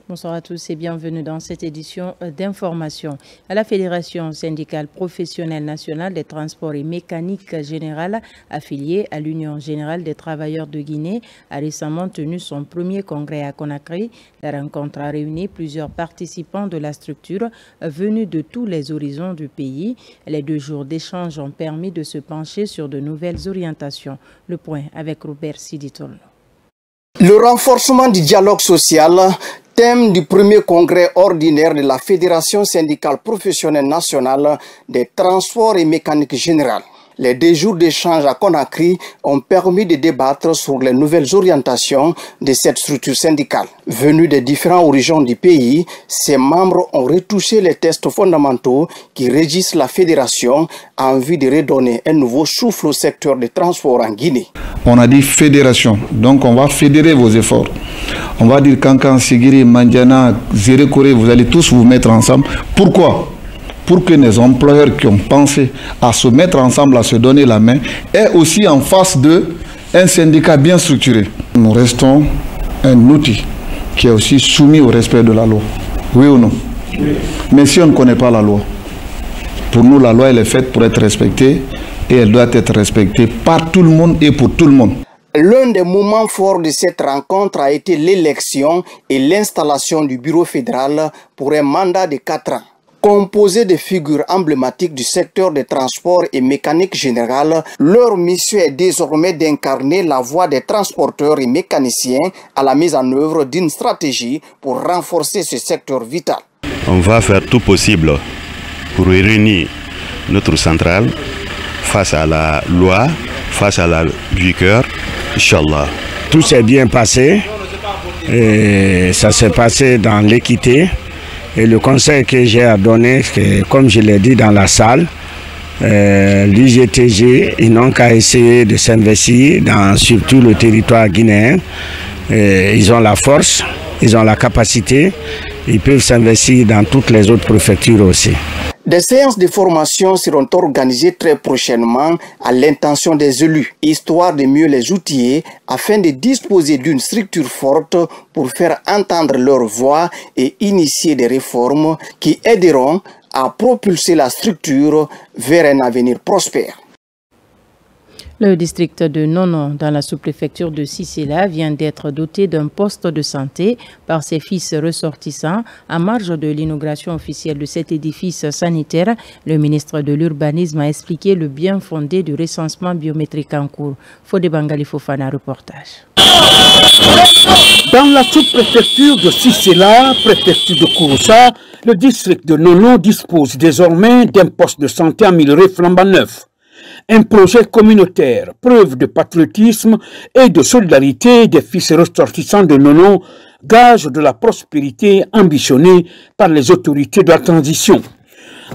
Bonsoir à tous et bienvenue dans cette édition d'information. À la Fédération syndicale professionnelle nationale des transports et mécaniques générales, affiliée à l'Union générale des travailleurs de Guinée, a récemment tenu son premier congrès à Conakry. La rencontre a réuni plusieurs participants de la structure venus de tous les horizons du pays. Les 2 jours d'échange ont permis de se pencher sur de nouvelles orientations. Le point avec Robert Siditol. Le renforcement du dialogue social, thème du premier congrès ordinaire de la Fédération syndicale professionnelle nationale des transports et mécaniques générales. Les 2 jours d'échange à Conakry ont permis de débattre sur les nouvelles orientations de cette structure syndicale. Venus des différents horizons du pays, ses membres ont retouché les textes fondamentaux qui régissent la fédération en vue de redonner un nouveau souffle au secteur des transports en Guinée. On a dit fédération, donc on va fédérer vos efforts. On va dire Kankan, Sigiri, Mandiana, Zérekore, vous allez tous vous mettre ensemble. Pourquoi ? Pour que les employeurs qui ont pensé à se mettre ensemble, à se donner la main, aient aussi en face d'eux un syndicat bien structuré. Nous restons un outil qui est aussi soumis au respect de la loi. Oui ou non? Oui. Mais si on ne connaît pas la loi, pour nous la loi elle est faite pour être respectée et elle doit être respectée par tout le monde et pour tout le monde. L'un des moments forts de cette rencontre a été l'élection et l'installation du bureau fédéral pour un mandat de 4 ans. Composé de figures emblématiques du secteur des transports et mécanique générale, leur mission est désormais d'incarner la voix des transporteurs et mécaniciens à la mise en œuvre d'une stratégie pour renforcer ce secteur vital. On va faire tout possible pour réunir notre centrale face à la loi, face à la vigueur, Inch'Allah. Tout s'est bien passé et ça s'est passé dans l'équité. Et le conseil que j'ai à donner, comme je l'ai dit dans la salle, l'UGTG, ils n'ont qu'à essayer de s'investir dans surtout le territoire guinéen. Ils ont la force, ils ont la capacité, ils peuvent s'investir dans toutes les autres préfectures aussi. Des séances de formation seront organisées très prochainement à l'intention des élus, histoire de mieux les outiller afin de disposer d'une structure forte pour faire entendre leur voix et initier des réformes qui aideront à propulser la structure vers un avenir prospère. Le district de Nono, dans la sous-préfecture de Sissela, vient d'être doté d'un poste de santé par ses fils ressortissants. En marge de l'inauguration officielle de cet édifice sanitaire, le ministre de l'Urbanisme a expliqué le bien fondé du recensement biométrique en cours. Fodé Bangali Fofana, reportage. Dans la sous-préfecture de Sissela, préfecture de Kouroussa, le district de Nono dispose désormais d'un poste de santé amélioré flambant neuf. Un projet communautaire, preuve de patriotisme et de solidarité des fils ressortissants de Nono, gage de la prospérité ambitionnée par les autorités de la transition.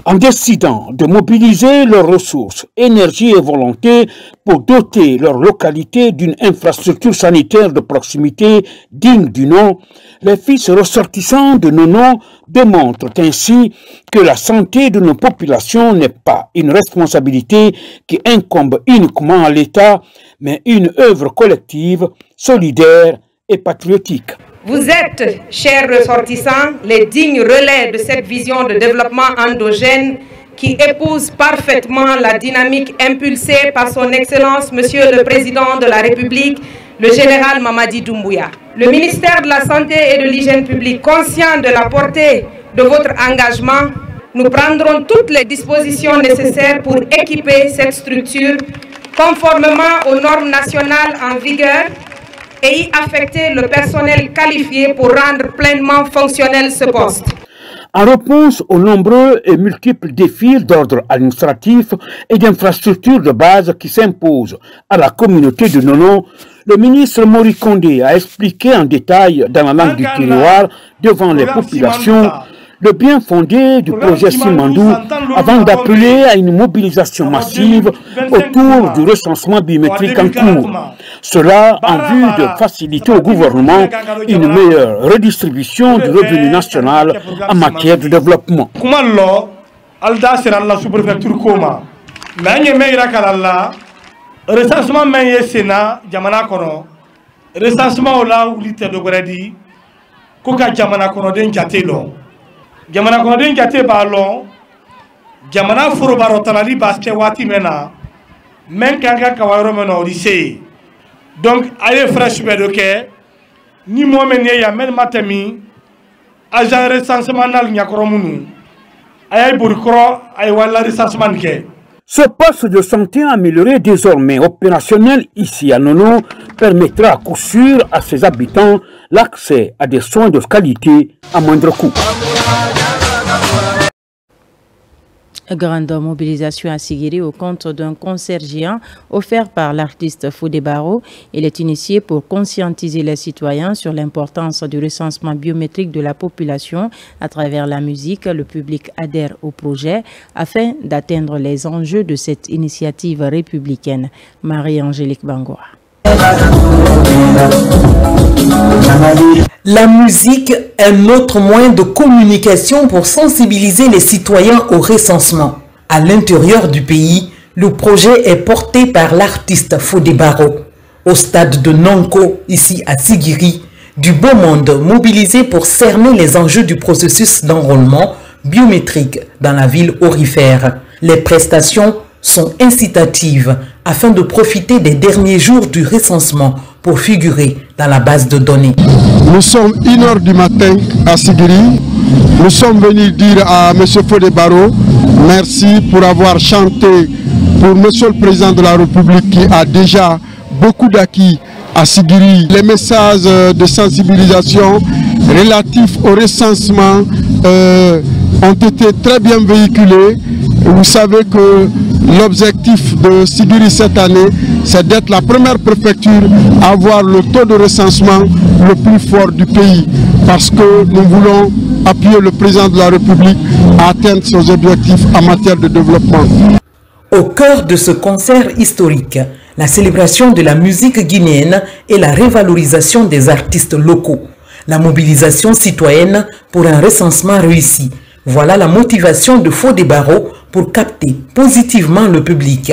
En décidant de mobiliser leurs ressources, énergie et volonté pour doter leur localité d'une infrastructure sanitaire de proximité digne du nom, les fils ressortissants de Nono démontrent ainsi que la santé de nos populations n'est pas une responsabilité qui incombe uniquement à l'État, mais une œuvre collective, solidaire et patriotique. Vous êtes, chers ressortissants, les dignes relais de cette vision de développement endogène qui épouse parfaitement la dynamique impulsée par son Excellence, Monsieur le Président de la République, le général Mamadi Doumbouya. Le ministère de la Santé et de l'Hygiène publique, conscient de la portée de votre engagement, nous prendrons toutes les dispositions nécessaires pour équiper cette structure conformément aux normes nationales en vigueur et y affecter le personnel qualifié pour rendre pleinement fonctionnel ce poste. En réponse aux nombreux et multiples défis d'ordre administratif et d'infrastructures de base qui s'imposent à la communauté de Nono, le ministre Mori Kondé a expliqué en détail dans la langue du terroir devant les populations le bien fondé du projet Simandou avant d'appeler à une mobilisation massive autour du recensement biométrique en cours. Cela en vue de faciliter au gouvernement une meilleure redistribution du revenu national en matière de développement. Recensement maye Sénat jamana kono recensement la wulite do goradi ko ka jamana kono den jate lo jamana kono den jate ba lo jamana furo baro talali baske wati mena men kanga kawaro mena lycée donc aye fresh bedo ke ni momen ya men matami agent recensement nal nyakoro munu aye burkro aye wala recensement ke. Ce poste de santé amélioré désormais opérationnel ici à Nono permettra à coup sûr à ses habitants l'accès à des soins de qualité à moindre coût. Grande mobilisation à Sigiri au compte d'un concert géant offert par l'artiste Fodé Barro. Il est initié pour conscientiser les citoyens sur l'importance du recensement biométrique de la population à travers la musique. Le public adhère au projet afin d'atteindre les enjeux de cette initiative républicaine. Marie-Angélique Bangoa. La musique est un autre moyen de communication pour sensibiliser les citoyens au recensement. À l'intérieur du pays, le projet est porté par l'artiste Fodé Barro. Au stade de Nanko, ici à Sigiri, du beau monde mobilisé pour cerner les enjeux du processus d'enrôlement biométrique dans la ville aurifère. Les prestations sont incitatives afin de profiter des derniers jours du recensement pour figurer dans la base de données. Nous sommes 1h du matin à Sigiri. Nous sommes venus dire à M. Fodé Barro merci pour avoir chanté pour M. le Président de la République qui a déjà beaucoup d'acquis à Sigiri. Les messages de sensibilisation relatifs au recensement ont été très bien véhiculés. Vous savez que l'objectif de Sigiri cette année, c'est d'être la première préfecture à avoir le taux de recensement le plus fort du pays. Parce que nous voulons appuyer le président de la République à atteindre ses objectifs en matière de développement. Au cœur de ce concert historique, la célébration de la musique guinéenne et la révalorisation des artistes locaux. La mobilisation citoyenne pour un recensement réussi. Voilà la motivation de Fodé Barro pour capter positivement le public.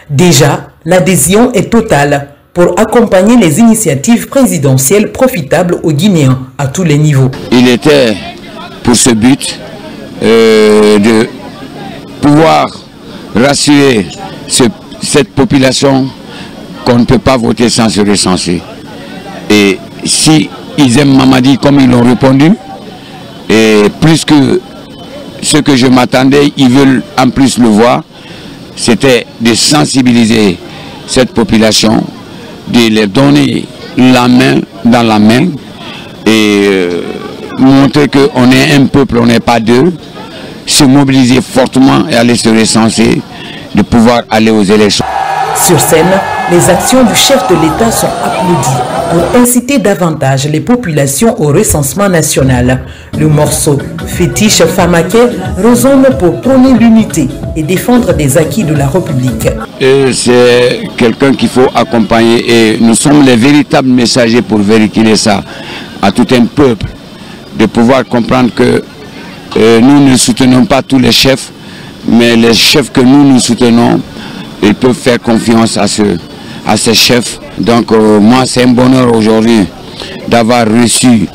Déjà, l'adhésion est totale pour accompagner les initiatives présidentielles profitables aux Guinéens à tous les niveaux. Il était pour ce but de pouvoir rassurer cette population qu'on ne peut pas voter sans se recenser. Et si ils aiment Mamadi comme ils l'ont répondu, et plus que ce que je m'attendais, ils veulent en plus le voir, c'était de sensibiliser cette population, de les donner la main dans la main et montrer qu'on est un peuple, on n'est pas deux, se mobiliser fortement et aller se recenser, de pouvoir aller aux élections. Sur scène, les actions du chef de l'État sont applaudies pour inciter davantage les populations au recensement national. Le morceau fétiche Famaké résonne pour prôner l'unité et défendre des acquis de la République. C'est quelqu'un qu'il faut accompagner et nous sommes les véritables messagers pour véhiculer ça à tout un peuple, de pouvoir comprendre que nous ne soutenons pas tous les chefs, mais les chefs que nous soutenons, ils peuvent faire confiance à ces chefs. Donc moi c'est un bonheur aujourd'hui d'avoir reçu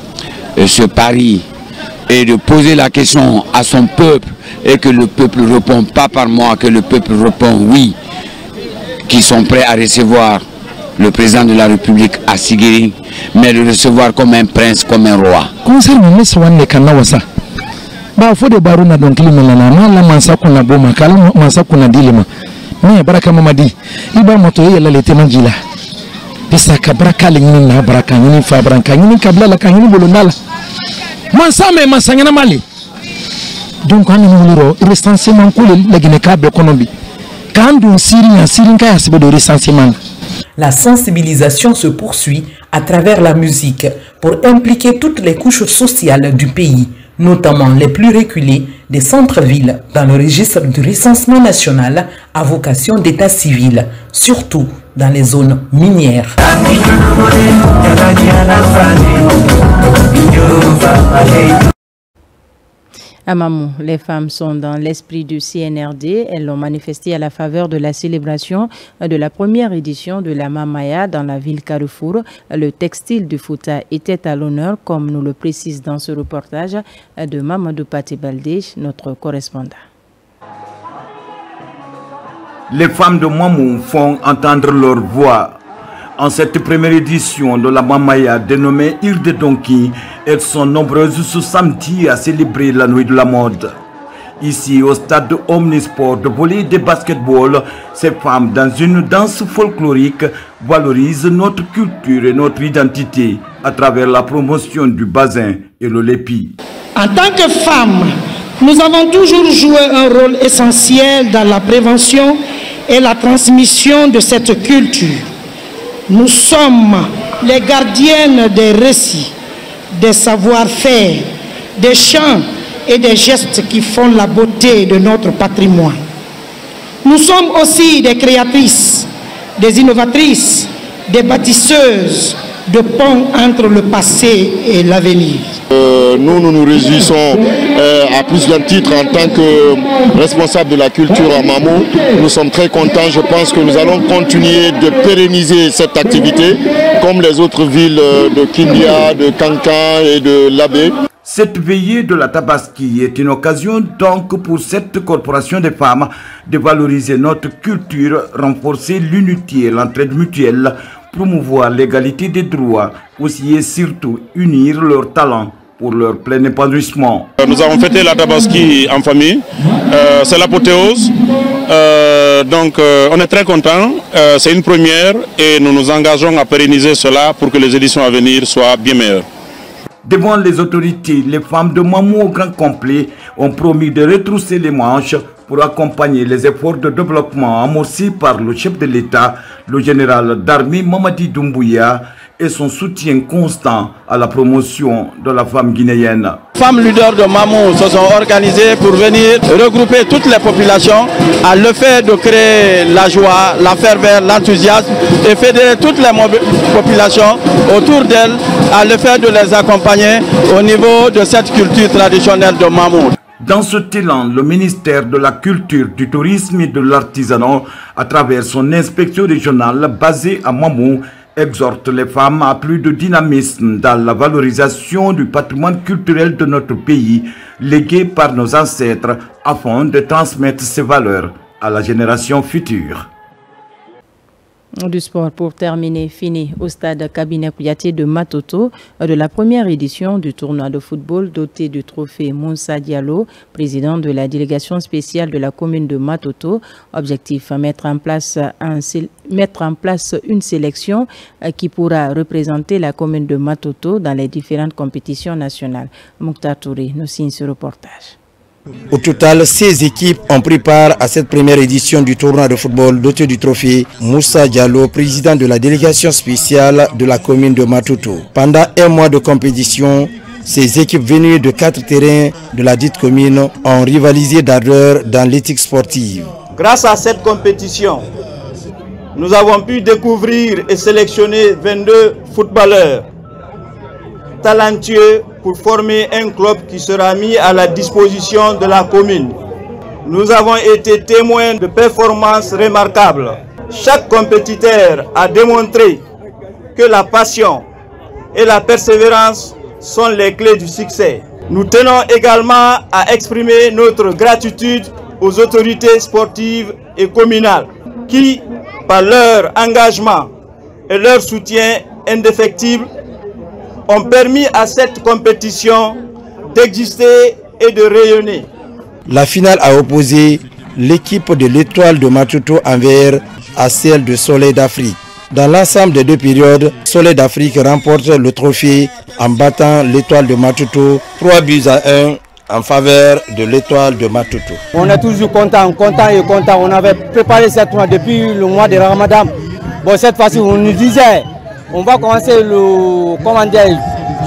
ce pari et de poser la question à son peuple et que le peuple répond pas par moi, que le peuple répond oui, qui sont prêts à recevoir le président de la République à Sigiri, mais le recevoir comme un prince, comme un roi. Ba Fodé Barro na donc limelana la mansa kuna boma kala mansa kuna dilima ni baraka mamadi iba moto yela lete manjila bisa ka baraka lingini na baraka ngini fa baraka ngini kabla la kangini bolondala mansa me masangana mali donc on muliro recensement ko le gine ka be konombi kandu sirin ka yasibe de recensement. La sensibilisation se poursuit à travers la musique pour impliquer toutes les couches sociales du pays notamment les plus reculés des centres-villes dans le registre du recensement national à vocation d'état civil, surtout dans les zones minières. À Mamou, les femmes sont dans l'esprit du CNRD. Elles l'ont manifesté à la faveur de la célébration de la première édition de la Mamaya dans la ville Carrefour. Le textile du Fouta était à l'honneur, comme nous le précise dans ce reportage de Mamadou Pati Baldé, notre correspondant. Les femmes de Mamou font entendre leur voix. En cette première édition de la Mamaya dénommée Île de Donki, elles sont nombreuses ce samedi à célébrer la nuit de la mode. Ici, au stade de Omnisport de volley et de basketball, ces femmes, dans une danse folklorique, valorisent notre culture et notre identité à travers la promotion du bazin et le lépi. En tant que femmes, nous avons toujours joué un rôle essentiel dans la prévention et la transmission de cette culture. Nous sommes les gardiennes des récits, des savoir-faire, des chants et des gestes qui font la beauté de notre patrimoine. Nous sommes aussi des créatrices, des innovatrices, des bâtisseuses de ponts entre le passé et l'avenir. Nous nous réjouissons à plus d'un titre en tant que responsable de la culture à Mamou. Nous sommes très contents. Je pense que nous allons continuer de pérenniser cette activité comme les autres villes de Kindia, de Kankan et de Labé. Cette veillée de la Tabaski est une occasion donc pour cette corporation des femmes de valoriser notre culture, renforcer l'unité et l'entraide mutuelle, promouvoir l'égalité des droits, aussi et surtout unir leurs talents pour leur plein épanouissement. Nous avons fêté la Tabaski en famille, c'est l'apothéose, donc on est très contents, c'est une première et nous nous engageons à pérenniser cela pour que les éditions à venir soient bien meilleures. Devant les autorités, les femmes de Mamou au grand complet ont promis de retrousser les manches pour accompagner les efforts de développement amorcés par le chef de l'État, le général d'armée Mamadi Doumbouya, et son soutien constant à la promotion de la femme guinéenne. Les femmes leaders de Mamou se sont organisées pour venir regrouper toutes les populations à le fait de créer la joie, la ferveur, l'enthousiasme et fédérer toutes les populations autour d'elles à le fait de les accompagner au niveau de cette culture traditionnelle de Mamou. Dans ce élan, le ministère de la Culture, du Tourisme et de l'Artisanat, à travers son inspection régionale basée à Mamou, exhorte les femmes à plus de dynamisme dans la valorisation du patrimoine culturel de notre pays, légué par nos ancêtres, afin de transmettre ces valeurs à la génération future. Du sport pour terminer, fini au stade Cabinet Kouyaté de Matoto de la première édition du tournoi de football doté du trophée Moussa Diallo, président de la délégation spéciale de la commune de Matoto. Objectif, mettre en place une sélection qui pourra représenter la commune de Matoto dans les différentes compétitions nationales. Mokhtar Touré nous signe ce reportage. Au total, 16 équipes ont pris part à cette première édition du tournoi de football doté du trophée Moussa Diallo, président de la délégation spéciale de la commune de Matoto. Pendant un mois de compétition, ces équipes venues de 4 terrains de la dite commune ont rivalisé d'ardeur dans l'éthique sportive. Grâce à cette compétition, nous avons pu découvrir et sélectionner 22 footballeurs talentueux pour former un club qui sera mis à la disposition de la commune. Nous avons été témoins de performances remarquables. Chaque compétiteur a démontré que la passion et la persévérance sont les clés du succès. Nous tenons également à exprimer notre gratitude aux autorités sportives et communales qui, par leur engagement et leur soutien indéfectible, ont permis à cette compétition d'exister et de rayonner. La finale a opposé l'équipe de l'Étoile de Matoto envers à celle de Soleil d'Afrique. Dans l'ensemble des deux périodes, Soleil d'Afrique remporte le trophée en battant l'Étoile de Matoto 3-1 en faveur de l'Étoile de Matoto. On est toujours content. On avait préparé cette tournoi depuis le mois de Ramadan. Bon, cette fois-ci, on nous disait on va commencer le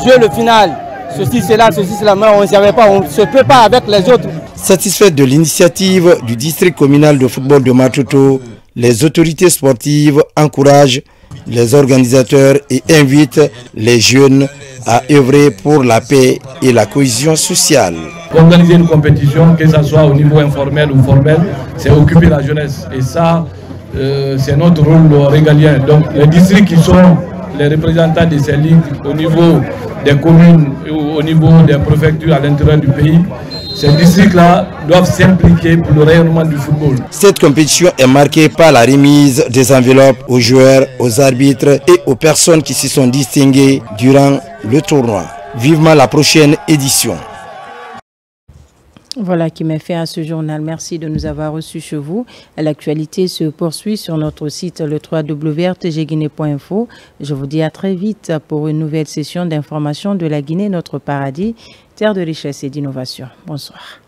jeu le final ceci, cela, mais on ne savait pas, on ne se prépare avec les autres. Satisfait de l'initiative du district communal de football de Matuto, les autorités sportives encouragent les organisateurs et invitent les jeunes à œuvrer pour la paix et la cohésion sociale. Organiser une compétition, que ce soit au niveau informel ou formel, c'est occuper la jeunesse. Et ça, c'est notre rôle régalien. Donc les districts qui sont les représentants de ces ligues au niveau des communes ou au niveau des préfectures à l'intérieur du pays, ces districts-là doivent s'impliquer pour le rayonnement du football. Cette compétition est marquée par la remise des enveloppes aux joueurs, aux arbitres et aux personnes qui se sont distinguées durant le tournoi. Vivement la prochaine édition. Voilà qui met fin à ce journal. Merci de nous avoir reçus chez vous. L'actualité se poursuit sur notre site le www.rtgguinée.info. Je vous dis à très vite pour une nouvelle session d'information de la Guinée, notre paradis, terre de richesse et d'innovation. Bonsoir.